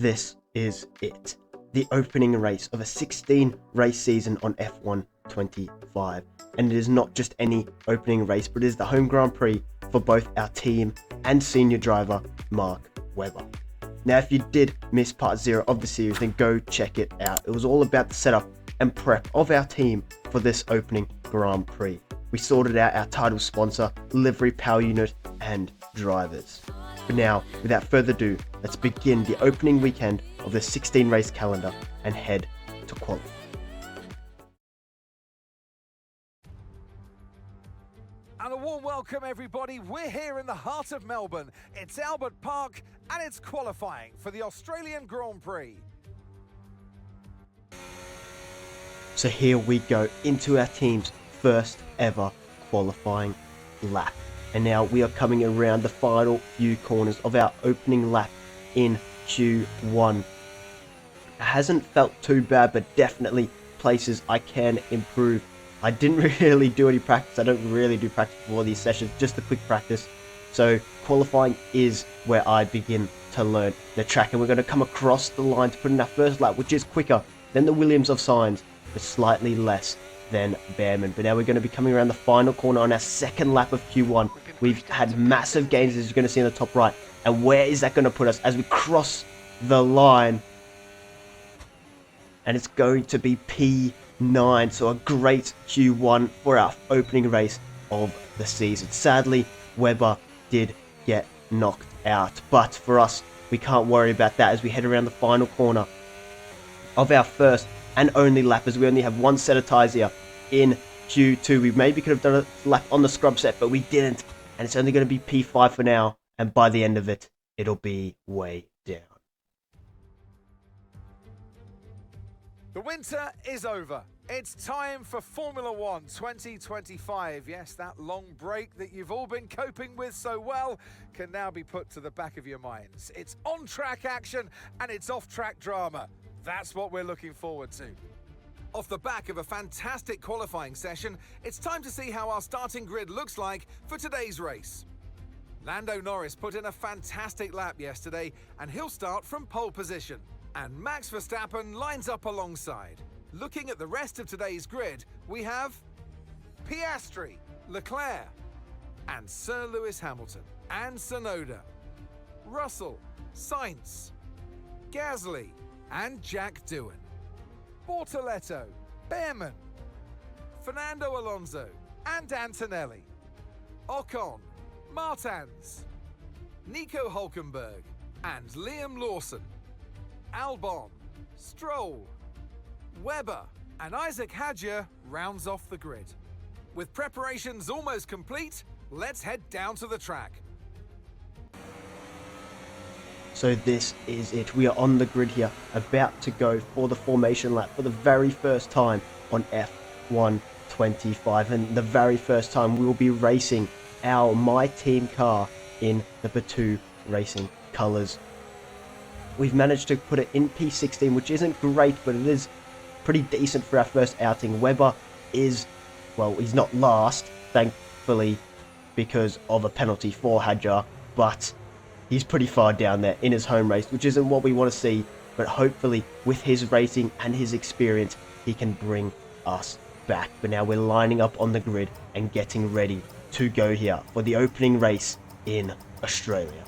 This is it. The opening race of a 16 race season on F1 25. And it is not just any opening race, but it is the home Grand Prix for both our team and senior driver, Mark Webber. Now, if you did miss part 0 of the series, then go check it out. It was all about the setup and prep of our team for this opening Grand Prix. We sorted out our title sponsor, livery, power unit, and drivers. But now, without further ado, let's begin the opening weekend of the 16 race calendar and head to qualifying. And a warm welcome, everybody. We're here in the heart of Melbourne. It's Albert Park and it's qualifying for the Australian Grand Prix. So here we go into our team's first ever qualifying lap. And now we are coming around the final few corners of our opening lap in Q1. It hasn't felt too bad, but definitely places I can improve. I didn't really do any practice. I don't really do practice before these sessions, just a quick practice. So qualifying is where I begin to learn the track. And we're going to come across the line to put in our first lap, which is quicker than the Williams of Sainz, but slightly less than Behrman. But now we're going to be coming around the final corner on our second lap of Q1. We've had massive gains, as you're going to see in the top right. And where is that going to put us as we cross the line? And it's going to be P9. So a great Q1 for our opening race of the season. Sadly, Webber did get knocked out. But for us, we can't worry about that as we head around the final corner of our first and only lap, as we only have one set of tyres here in Q2. We maybe could have done a lap on the scrub set, but we didn't. And it's only going to be P5 for now. And by the end of it, it'll be way down. The winter is over. It's time for Formula 1 2025. Yes, that long break that you've all been coping with so well can now be put to the back of your minds. It's on-track action and it's off-track drama. That's what we're looking forward to. Off the back of a fantastic qualifying session, it's time to see how our starting grid looks like for today's race. Lando Norris put in a fantastic lap yesterday and he'll start from pole position. And Max Verstappen lines up alongside. Looking at the rest of today's grid, we have Piastri, Leclerc, and Sir Lewis Hamilton, and Tsunoda, Russell, Sainz, Gasly, and Jack Doohan, Bortoletto, Behrman, Fernando Alonso, and Antonelli, Ocon, Martins, Nico Hülkenberg, and Liam Lawson, Albon, Stroll, Webber, and Isaac Hadjar rounds off the grid. With preparations almost complete, let's head down to the track. So this is it. We are on the grid here, about to go for the formation lap for the very first time on F1 25. And the very first time we will be racing our My Team car in the Batu Racing colours. We've managed to put it in P16, which isn't great, but it is pretty decent for our first outing. Webber is, well, he's not last, thankfully, because of a penalty for Hadjar, but he's pretty far down there in his home race, which isn't what we want to see. But hopefully, with his rating and his experience, he can bring us back. But now we're lining up on the grid and getting ready to go here for the opening race in Australia.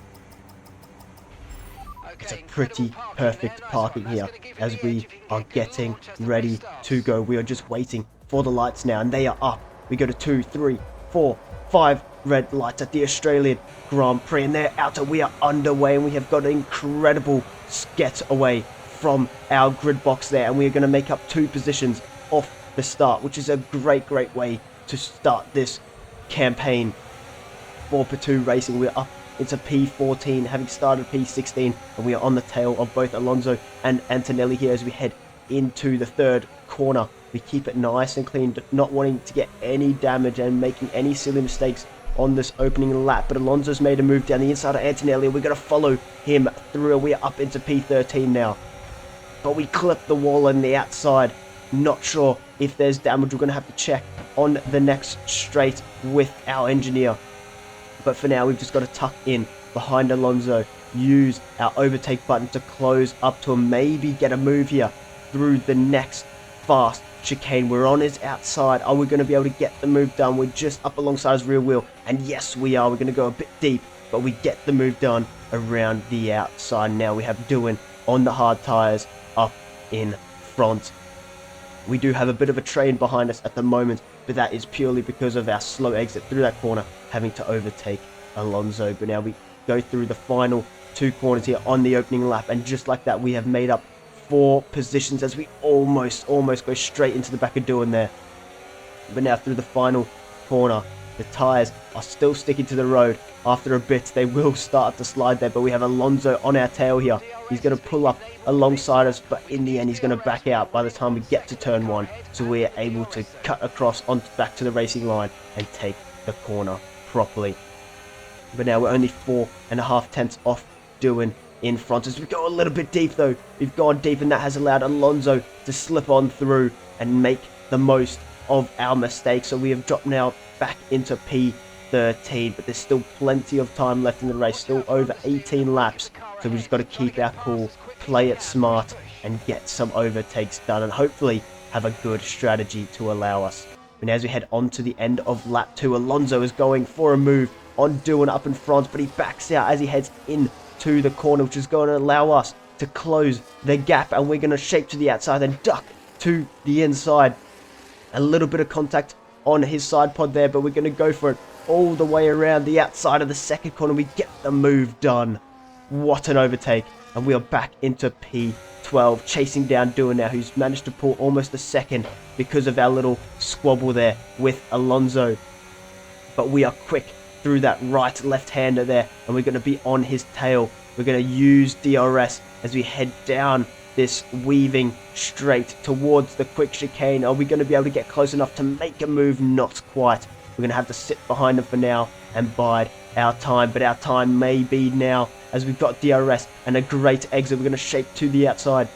It's a pretty perfect parking here as we are getting ready to go. We are just waiting for the lights now, and they are up. We go to 2, 3, 4, 5 red lights at the Australian Grand Prix, and they're out and we are underway, and we have got an incredible getaway from our grid box there, and we are going to make up 2 positions off the start, which is a great way to start this campaign for Batu Racing. We're up into P14, having started P16, and we are on the tail of both Alonso and Antonelli here as we head into the third corner. We keep it nice and clean, not wanting to get any damage and making any silly mistakes on this opening lap. But Alonso's made a move down the inside of Antonelli. We're going to follow him through. We are up into P13 now. But we clip the wall on the outside. Not sure if there's damage. We're going to have to check on the next straight with our engineer. But for now, we've just got to tuck in behind Alonso use our overtake button to close up to him, maybe get a move here through the next fast chicane. We're on his outside. Are we going to be able to get the move done? We're just up alongside his rear wheel, and yes we are. We're going to go a bit deep, but we get the move done around the outside. Now we have Doohan on the hard tires up in front. We do have a bit of a train behind us at the moment, but that is purely because of our slow exit through that corner, having to overtake Alonso. But now we go through the final 2 corners here on the opening lap, and just like that we have made up 4 positions as we almost go straight into the back of Doohan there. But now through the final corner, the tyres are still sticking to the road. After a bit they will start to slide there, but we have Alonso on our tail here. He's going to pull up alongside us, but in the end he's going to back out by the time we get to turn 1, so we are able to cut across back to the racing line and take the corner properly. But now we're only 4.5 tenths off Doohan in front as we go a little bit deep though. We've gone deep, and that has allowed Alonso to slip on through and make the most of our mistake. So we have dropped now back into P13, but there's still plenty of time left in the race, still over 18 laps. So we just got to keep our cool, play it smart, and get some overtakes done, and hopefully have a good strategy to allow us. And as we head on to the end of lap 2, Alonso is going for a move on Doohan up in front, but he backs out as he heads into the corner, which is going to allow us to close the gap, and we're going to shape to the outside and duck to the inside. A little bit of contact on his side pod there, but we're going to go for it all the way around the outside of the second corner. We get the move done. What an overtake, and we are back into P12, chasing down Doohan now, who's managed to pull almost a second because of our little squabble there with Alonso. But we are quick through that right left-hander there, and we're going to be on his tail. We're going to use DRS as we head down this weaving straight towards the quick chicane. Are we going to be able to get close enough to make a move? Not quite. We're going to have to sit behind him for now and bide our time, but our time may be now as we've got DRS and a great exit. We're going to shape to the outside,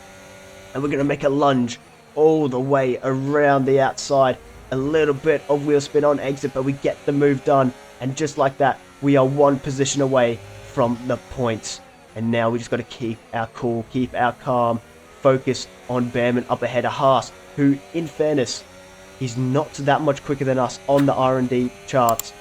and we're going to make a lunge all the way around the outside. A little bit of wheel spin on exit, but we get the move done, and just like that we are 1 position away from the points. And now we just got to keep our cool, keep our calm, focus on Behrman up ahead of Haas, who in fairness he's not that much quicker than us on the R&D charts,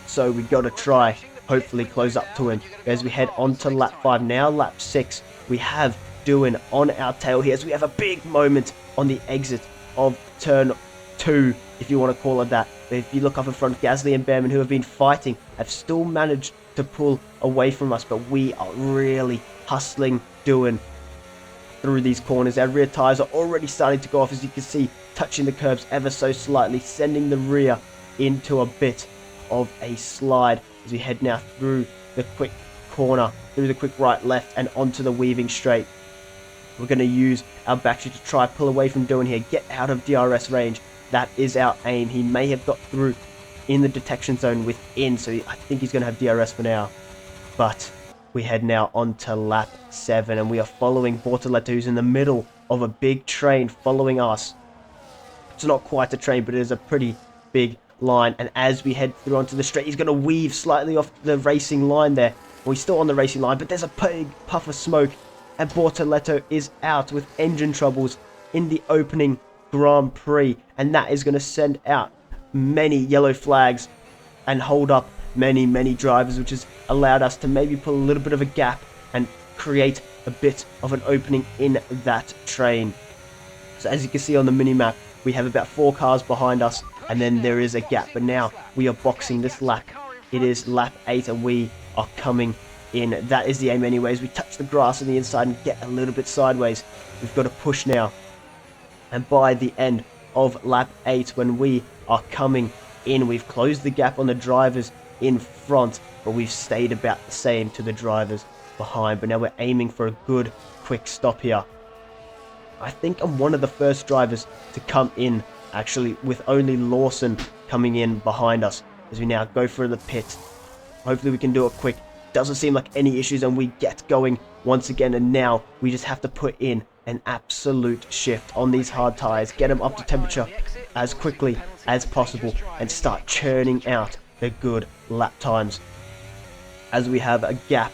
so we got to try hopefully close up to him as we head on to lap 5. Now lap 6, we have Doohan on our tail here as we have a big moment on the exit of turn 2, if you want to call it that. But if you look up in front, Gasly and Behrman, who have been fighting, have still managed to pull away from us, but we are really hustling Doohan through these corners. Our rear tires are already starting to go off, as you can see, touching the curbs ever so slightly, sending the rear into a bit of a slide as we head now through the quick corner, through the quick right left and onto the weaving straight. We're going to use our battery to try pull away from Doohan here, get out of DRS range. That is our aim. He may have got through in the detection zone within, so I think he's going to have DRS for now. But we head now on to lap 7, and we are following Bortoleto, who's in the middle of a big train following us. It's not quite a train, but it is a pretty big line, and as we head through onto the straight, he's going to weave slightly off the racing line there. Well, he's still on the racing line, but there's a big puff of smoke, and Bortoleto is out with engine troubles in the opening Grand Prix, and that is going to send out many yellow flags and hold up many drivers, which has allowed us to maybe pull a little bit of a gap and create a bit of an opening in that train. So as you can see on the mini-map, we have about 4 cars behind us, and then there is a gap, but now we are boxing this lap. It is lap 8 and we are coming in. That is the aim anyways. We touch the grass on the inside and get a little bit sideways. We've got to push now, and by the end of lap 8, when we are coming in, we've closed the gap on the drivers in front, but we've stayed about the same to the drivers behind. But now we're aiming for a good quick stop here. I think I'm one of the first drivers to come in, actually, with only Lawson coming in behind us, as we now go for the pit. Hopefully we can do it quick. Doesn't seem like any issues, and we get going once again, and now we just have to put in an absolute shift on these hard tires, get them up to temperature as quickly as possible, and start churning out the good lap times. As we have a gap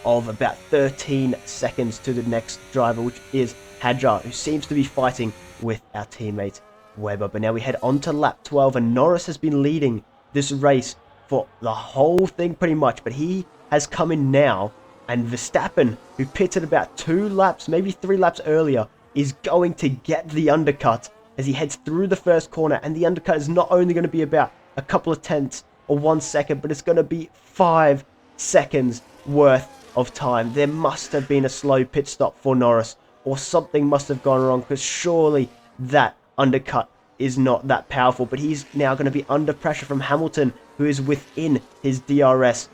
of about 13 seconds to the next driver, which is Hadjar, who seems to be fighting with our teammate Weber. But now we head on to lap 12, and Norris has been leading this race for the whole thing pretty much, but he has come in now, and Verstappen, who pitted about 2 laps, maybe 3 laps earlier, is going to get the undercut as he heads through the first corner. And the undercut is not only going to be about a couple of tenths or 1 second, but it's going to be 5 seconds worth of time. There must have been a slow pit stop for Norris, or something must have gone wrong, because surely that undercut is not that powerful. But he's now going to be under pressure from Hamilton, who is within his DRS,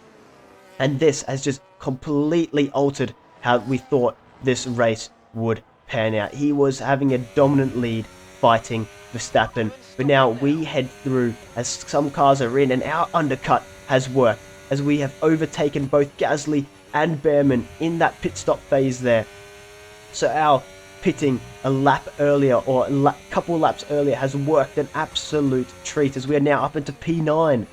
and this has just completely altered how we thought this race would pan out. He was having a dominant lead fighting Verstappen, but now we head through as some cars are in, and our undercut has worked as we have overtaken both Gasly and Behrman in that pit stop phase there. So our pitting a lap earlier, or a couple laps earlier, has worked an absolute treat, as we are now up into P9.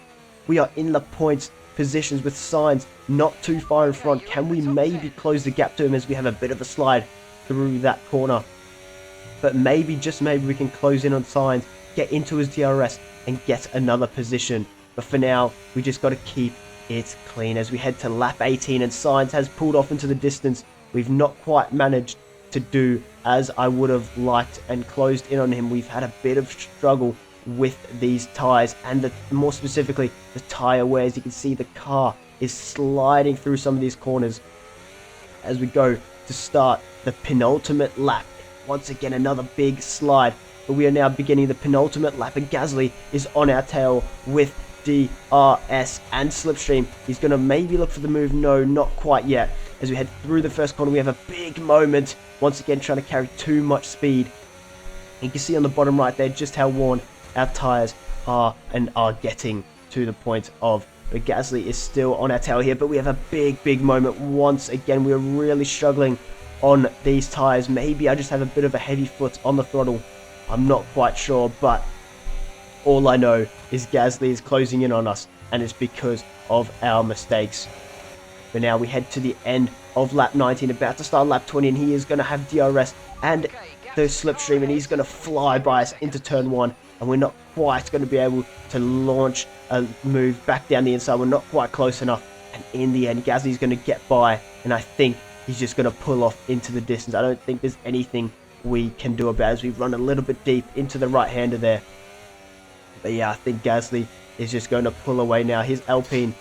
We are in the points positions with Sainz not too far in front. Can we maybe close the gap to him, as we have a bit of a slide through that corner? But maybe, just maybe, we can close in on Sainz, get into his DRS and get another position. But for now, we just got to keep it clean as we head to lap 18, and Sainz has pulled off into the distance. We've not quite managed to do as I would have liked and closed in on him. We've had a bit of struggle with these tyres, and more specifically the tyre wear. As you can see, the car is sliding through some of these corners as we go to start the penultimate lap. Once again, another big slide, but we are now beginning the penultimate lap, and Gasly is on our tail with DRS and slipstream. He's going to maybe look for the move. No, not quite yet. As we head through the first corner, we have a big moment, once again trying to carry too much speed. You can see on the bottom right there just how worn our tyres are, and are getting to the point of, but Gasly is still on our tail here. But we have a big moment once again. We're really struggling on these tyres. Maybe I just have a bit of a heavy foot on the throttle, I'm not quite sure, but all I know is Gasly is closing in on us, and it's because of our mistakes. But now we head to the end of lap 19, about to start lap 20, and he is going to have DRS and the slipstream, and he's going to fly by us into turn 1, and we're not quite going to be able to launch a move back down the inside. We're not quite close enough, and in the end Gasly's going to get by, and I think he's just going to pull off into the distance. I don't think there's anything we can do about it, as we run a little bit deep into the right-hander there. But yeah, I think Gasly is just going to pull away now. His Alpine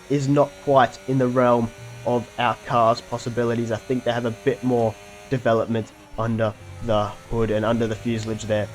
is not quite in the realm of our car's possibilities. I think they have a bit more development under the hood and under the fuselage there.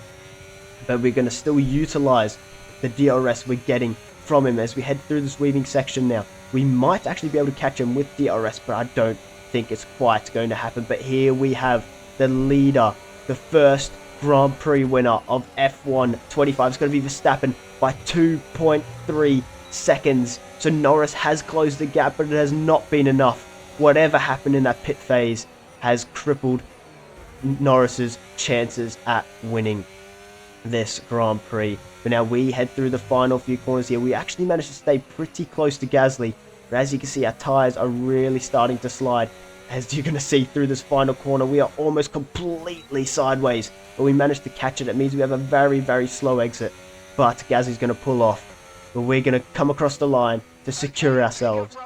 But we're going to still utilize the DRS we're getting from him as we head through this weaving section now. We might actually be able to catch him with DRS, but I don't think it's quite going to happen. But here we have the leader, the first Grand Prix winner of F1 25. It's going to be Verstappen by 2.3 seconds. So Norris has closed the gap, but it has not been enough. Whatever happened in that pit phase has crippled Norris's chances at winning this Grand Prix. But now we head through the final few corners here. We actually managed to stay pretty close to Gasly, but as you can see, our tyres are really starting to slide. As you're going to see through this final corner, we are almost completely sideways, but we managed to catch it. It means we have a very slow exit, but Gasly's going to pull off. But we're going to come across the line to secure ourselves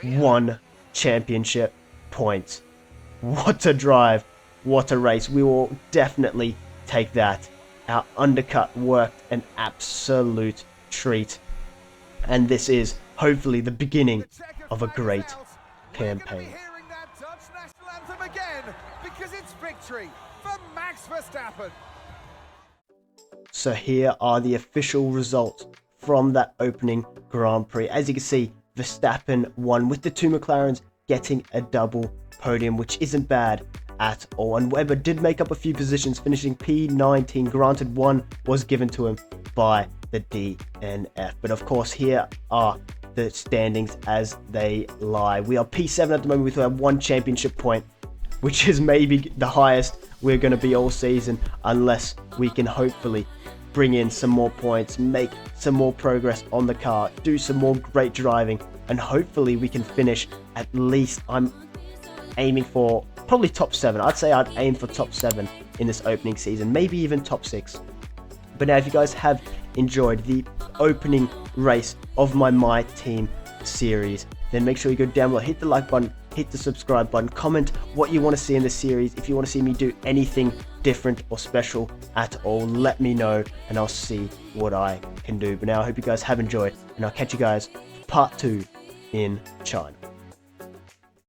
1 championship point. What a drive, what a race. We will definitely take that. Our undercut worked an absolute treat, and this is hopefully the beginning of a great campaign. Again, because it's victory for Max Verstappen. So here are the official results from that opening Grand Prix. As you can see, Verstappen won with the 2 McLarens getting a double podium, which isn't bad at all. And Weber did make up a few positions, finishing P19. Granted, 1 was given to him by the DNF. But of course, here are the standings as they lie. We are P7 at the moment with 1 championship point, which is maybe the highest we're going to be all season, unless we can hopefully bring in some more points, make some more progress on the car, do some more great driving, and hopefully we can finish at least, I'm aiming for probably top 7. I'd say I'd aim for top 7 in this opening season, maybe even top 6. But now if you guys have enjoyed the opening race of my Team series, then make sure you go down below, hit the like button, hit the subscribe button, comment what you want to see in the series. If you want to see me do anything different or special at all, let me know and I'll see what I can do. But now I hope you guys have enjoyed, and I'll catch you guys for part 2 in China.